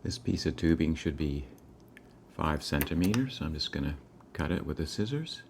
This piece of tubing should be 5 centimeters, so I'm just going to cut it with the scissors.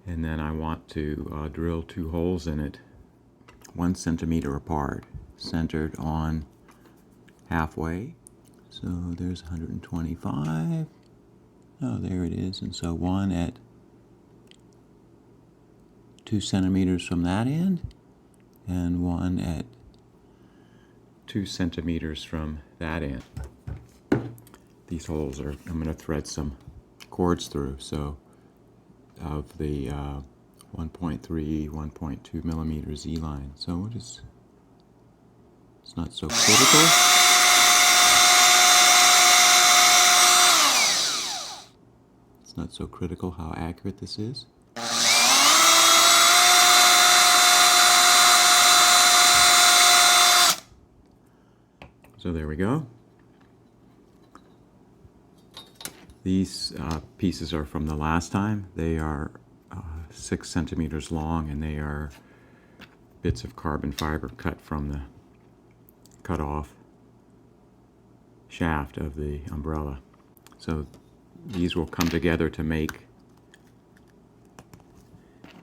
And then I want to drill 2 holes in it 1 centimeter apart, centered on halfway. So there's 125. Oh, there it is. And so one at 2 centimeters from that end, and one at 2 centimeters from that end. These holes are, I'm going to thread some cords through, so of the 1.3, 1.2 millimeter Z-line. So it's not so critical. It's not so critical how accurate this is. So there we go. These pieces are from the last time. They are 6 centimeters long, and they are bits of carbon fiber cut from the cut off shaft of the umbrella. So these will come together to make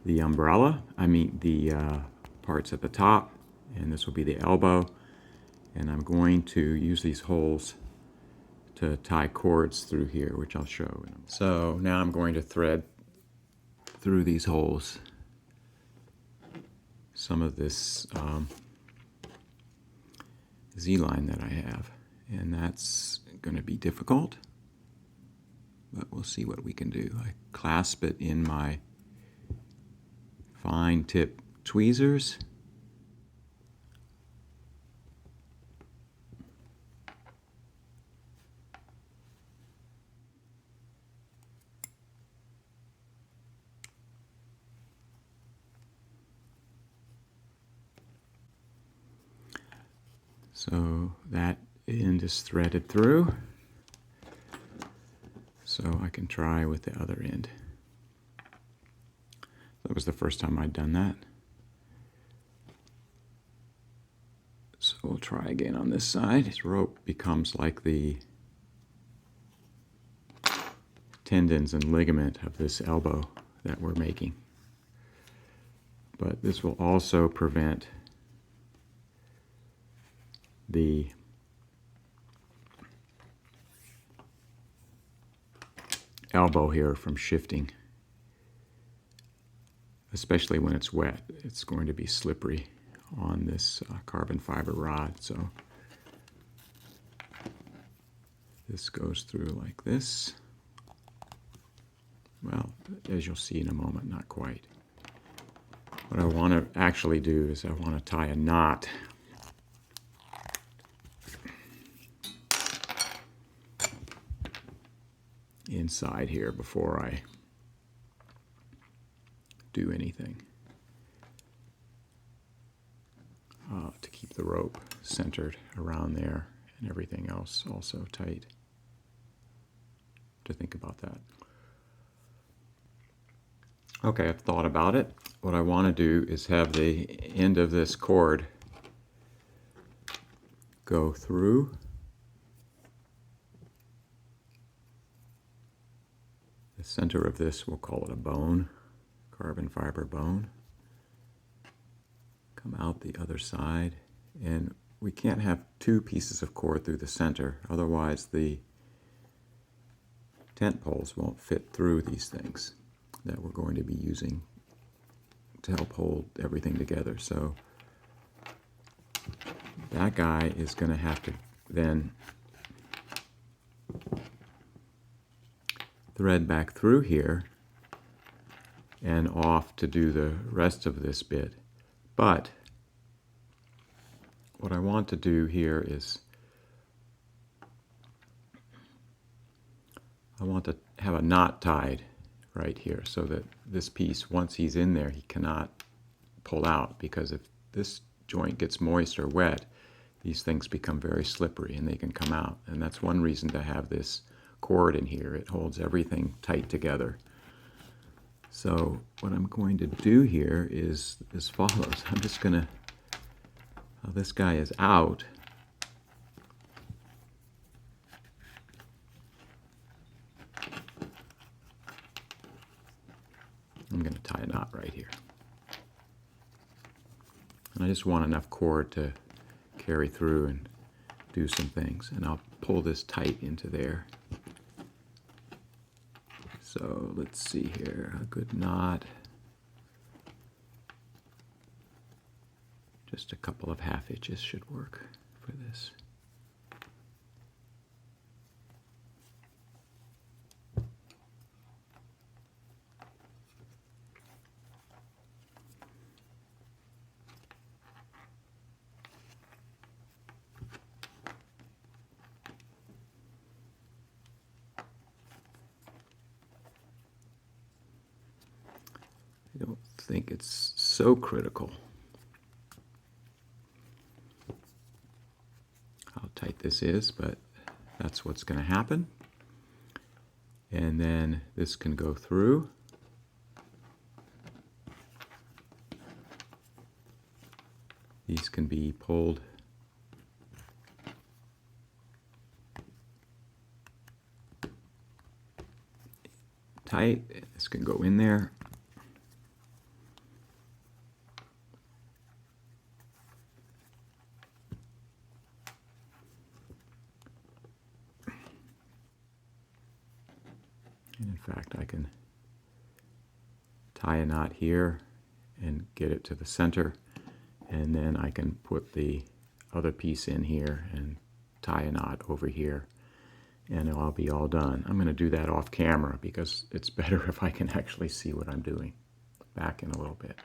the umbrella, the parts at the top, and this will be the elbow. And I'm going to use these holes to tie cords through here, which I'll show. So now I'm going to thread through these holes some of this Z-line that I have. And that's going to be difficult, but we'll see what we can do. I clasp it in my fine tip tweezers. So that end is threaded through, so I can try with the other end. That was the first time I'd done that. So we'll try again on this side. This rope becomes like the tendons and ligament of this elbow that we're making. But this will also prevent the elbow here from shifting, especially when it's wet. It's going to be slippery on this carbon fiber rod. So this goes through like this. Well, as you'll see in a moment, not quite. What I want to actually do is I want to tie a knot inside here before I do anything, to keep the rope centered around there and everything else also tight. To think about that. Okay, I've thought about it. What I want to do is have the end of this cord go through the center of this. We'll call it a bone, carbon fiber bone. Come out the other side, and we can't have 2 pieces of cord through the center, otherwise the tent poles won't fit through these things that we're going to be using to help hold everything together. So that guy is going to have to then thread back through here and off to do the rest of this bit. But what I want to do here is I want to have a knot tied right here so that this piece, once he's in there, he cannot pull out, because if this joint gets moist or wet, these things become very slippery and they can come out. And that's one reason to have this cord in here. It holds everything tight together. So what I'm going to do here is as follows. I'm just going to While this guy is out, I'm going to tie a knot right here. And I just want enough cord to carry through and do some things. And I'll pull this tight into there. So let's see here, a good knot. Just a couple of half hitches should work for this. I don't think it's so critical. How tight this is, but that's what's going to happen. And then this can go through. These can be pulled tight. This can go in there. And in fact, I can tie a knot here and get it to the center, and then I can put the other piece in here and tie a knot over here, and I'll be all done. I'm going to do that off camera because it's better if I can actually see what I'm doing. Back in a little bit.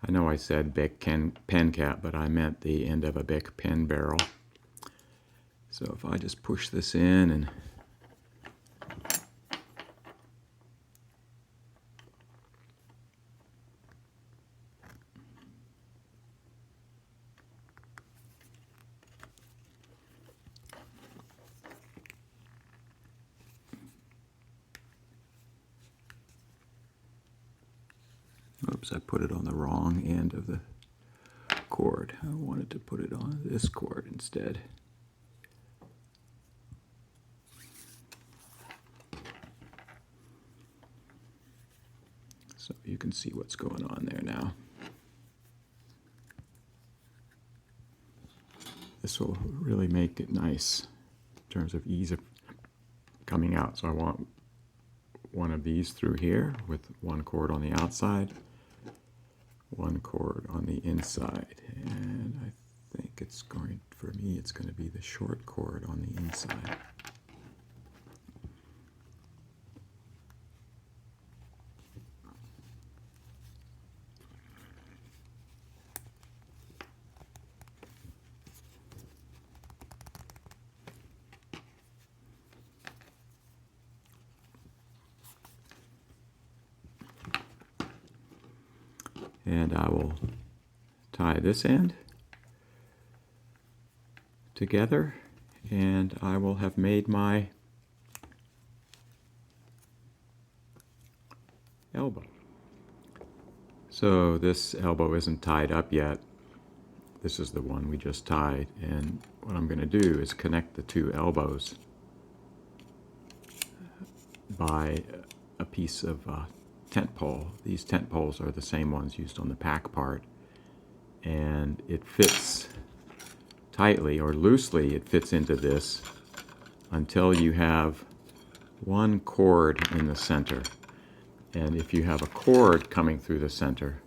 I know I said Bic pen cap, but I meant the end of a Bic pen barrel. So if I just push this in and oops, I put it on the wrong end of the cord. I wanted to put it on this cord instead. So you can see what's going on there now. This will really make it nice in terms of ease of coming out. So I want one of these through here with one cord on the outside, one cord on the inside, and I think it's going, for me, it's going to be the short cord on the inside. And I will tie this end together, and I will have made my elbow. So this elbow isn't tied up yet. This is the one we just tied, and what I'm going to do is connect the two elbows by a piece of tent pole. These tent poles are the same ones used on the pack part, and it fits tightly or loosely. It fits into this until you have one cord in the center, and if you have a cord coming through the center,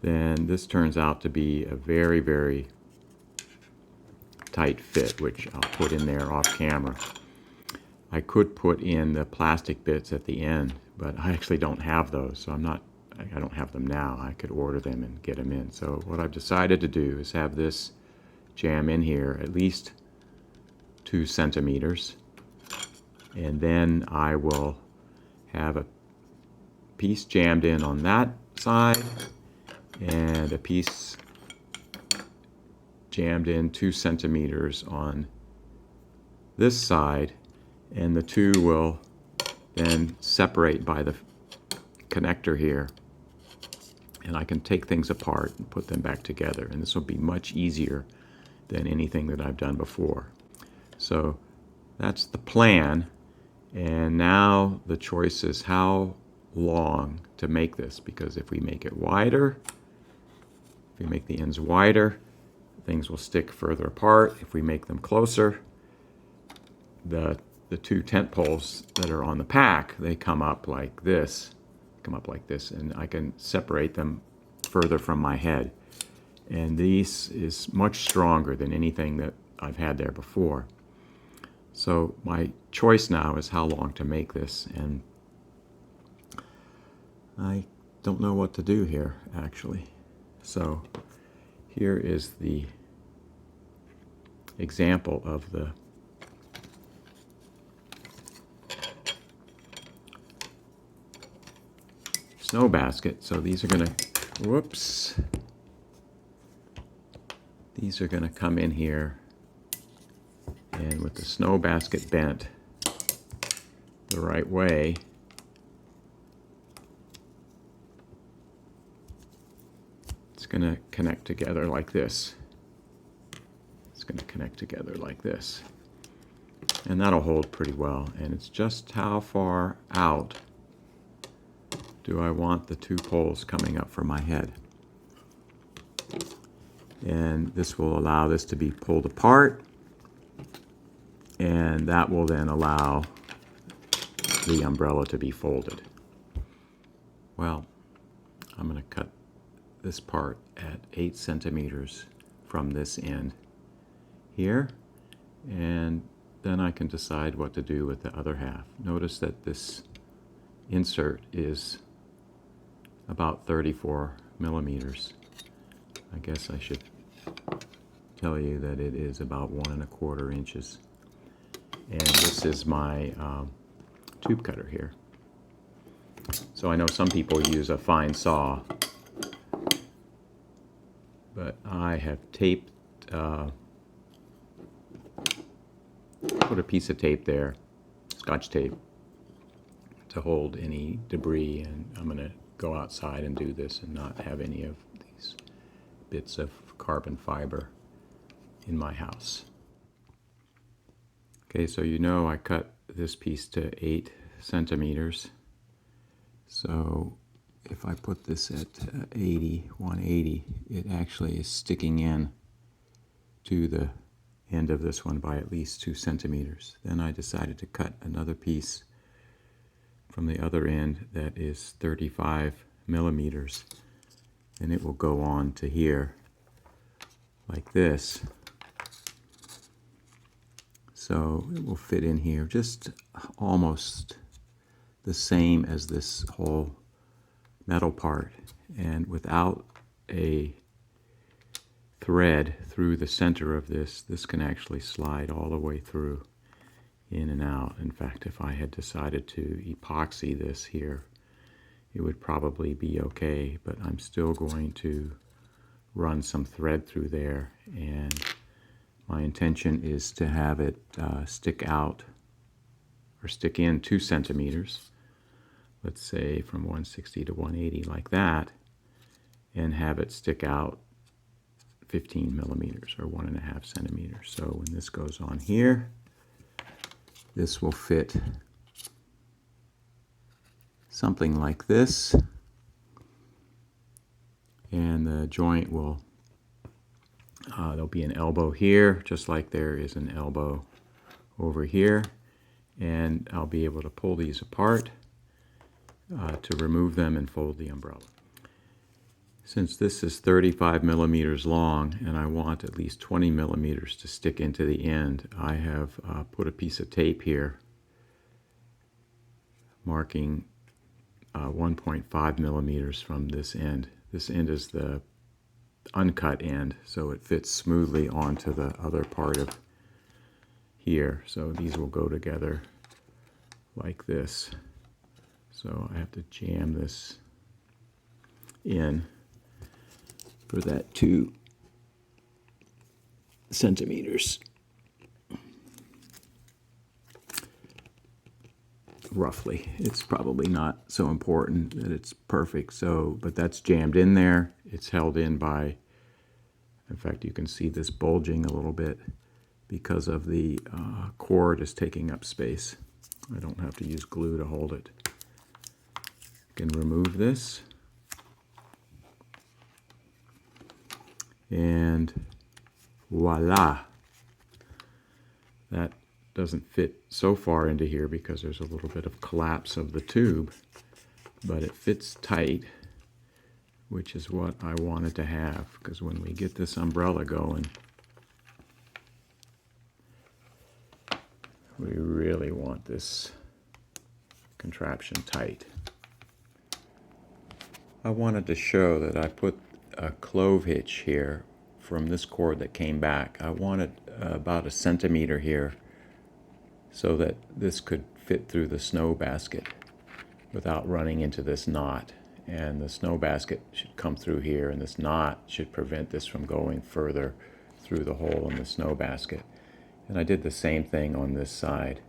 then this turns out to be a very, very tight fit, which I'll put in there off camera. I could put in the plastic bits at the end, but I actually don't have those, so I don't have them now. I could order them and get them in. So what I've decided to do is have this jam in here at least 2 centimeters, and then I will have a piece jammed in on that side and a piece jammed in 2 centimeters on this side, and the two will then separate by the connector here, and I can take things apart and put them back together, and this will be much easier than anything that I've done before. So that's the plan, and now the choice is how long to make this, because if we make it wider, if we make the ends wider, things will stick further apart. If we make them closer, the 2 tent poles that are on the pack, they come up like this, and I can separate them further from my head. And this is much stronger than anything that I've had there before. So my choice now is how long to make this, and I don't know what to do here, actually. So here is the example of the snow basket. So these are going to, whoops, these are going to come in here, and with the snow basket bent the right way, it's going to connect together like this. It's going to connect together like this. And that'll hold pretty well. And it's just how far out do I want the 2 poles coming up from my head. And this will allow this to be pulled apart, and that will then allow the umbrella to be folded. Well, I'm going to cut this part at 8 centimeters from this end here, and then I can decide what to do with the other half. Notice that this insert is about 34 millimeters. I guess I should tell you that it is about 1¼ inches. And this is my tube cutter here. So I know some people use a fine saw, but I have taped, put a piece of tape there, Scotch tape, to hold any debris, and I'm going to go outside and do this and not have any of these bits of carbon fiber in my house. Okay, so you know I cut this piece to 8 centimeters. So if I put this at 180, it actually is sticking in to the end of this one by at least 2 centimeters. Then I decided to cut another piece from the other end that is 35 millimeters, and it will go on to here like this. So it will fit in here just almost the same as this whole metal part, and without a thread through the center of this, this can actually slide all the way through, in and out. In fact, if I had decided to epoxy this here, it would probably be okay, but I'm still going to run some thread through there, and my intention is to have it stick out, or stick in 2 centimeters, let's say from 160 to 180 like that, and have it stick out 15 millimeters or 1½ centimeters. So when this goes on here, this will fit something like this, and the joint will, there'll be an elbow here, just like there is an elbow over here, and I'll be able to pull these apart to remove them and fold the umbrella. Since this is 35 millimeters long and I want at least 20 millimeters to stick into the end, I have put a piece of tape here marking 1.5 millimeters from this end. This end is the uncut end, so it fits smoothly onto the other part of here. So these will go together like this. So I have to jam this in for that 2 centimeters. Roughly. It's probably not so important that it's perfect, so, but that's jammed in there. It's held in by, in fact, you can see this bulging a little bit because of the cord is taking up space. I don't have to use glue to hold it. I can remove this. And voila. That doesn't fit so far into here because there's a little bit of collapse of the tube, but it fits tight, which is what I wanted to have, because when we get this umbrella going, we really want this contraption tight. I wanted to show that I put a clove hitch here from this cord that came back. I wanted about 1 centimeter here so that this could fit through the snow basket without running into this knot. And the snow basket should come through here, and this knot should prevent this from going further through the hole in the snow basket. And I did the same thing on this side.